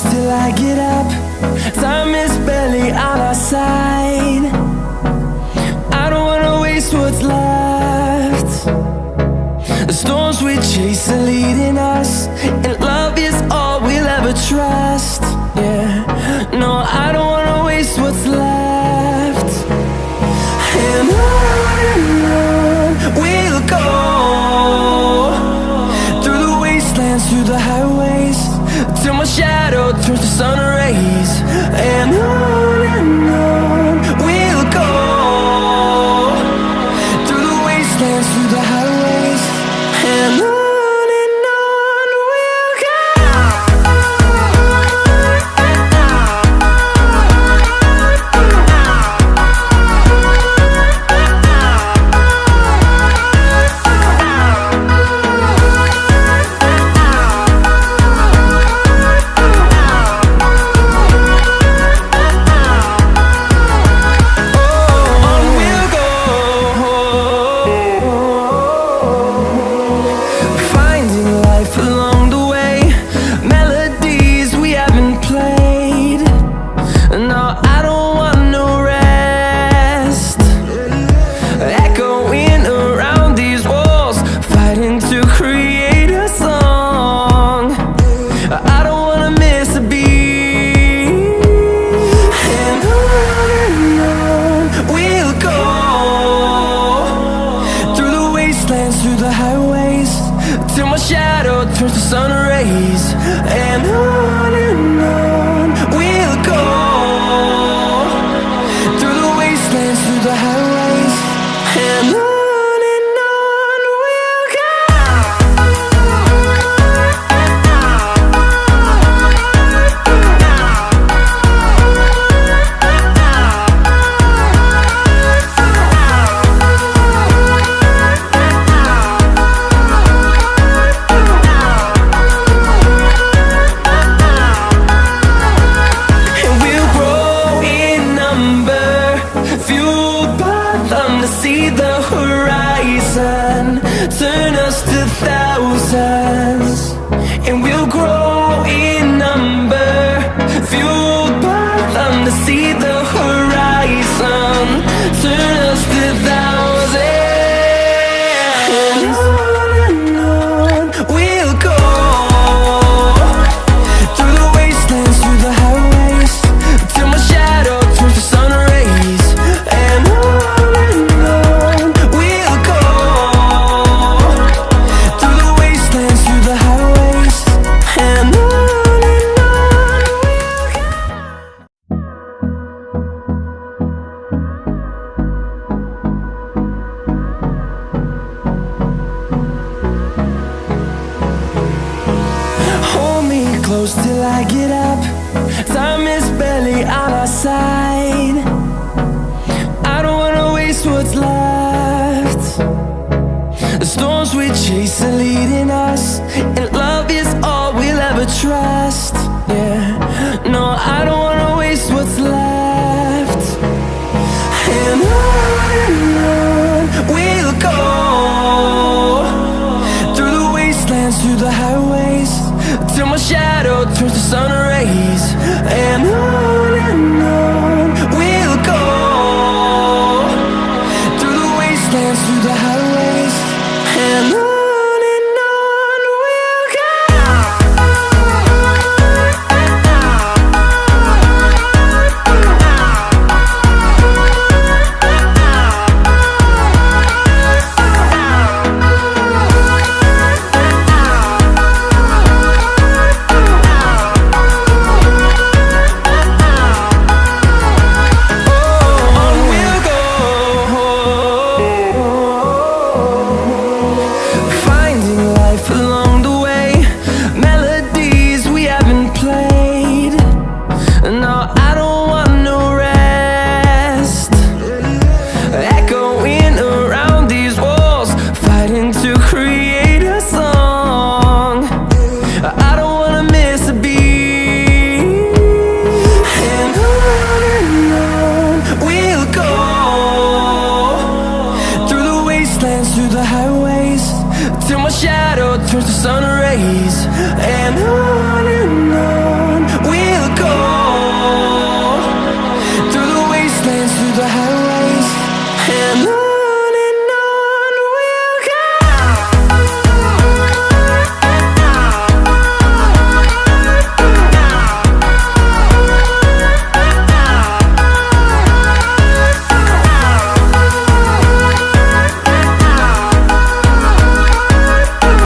close till I get up. Time is barely on our side. I don't wanna waste what's left. The storms we chase are leading us, and love is all we'll ever trust. Yeah, no, I don't wanna waste what's left. And on we'll go, through the wastelands, through the highways, till my shadow turns to sun rays. And on we'll go, through the wastelands, through the highways, and on we'll go. Through the highways, till my shadow turns to sun rays. And on we'll go, through the wastelands, through the highways, and on we'll go. See the horizon, turn us to thousands, and we'll grow in number, fueled by them. To see the horizon, turn us to thousands, and on we'll go, through the wastelands, through the highways, till my shadow turns to sun rays. And close till I get up. Time is barely on our side. I don't wanna waste what's left. The storms we chase are leading us, and love is all we'll ever trust. Yeah, no, I don't wanna waste what's left. And on we'll go, through the wastelands, through the highways, till my shadow turns to sun rays. And on we'll go, through the wastelands, through the highways, and on we'll go. turns to sun rays, and on we'll And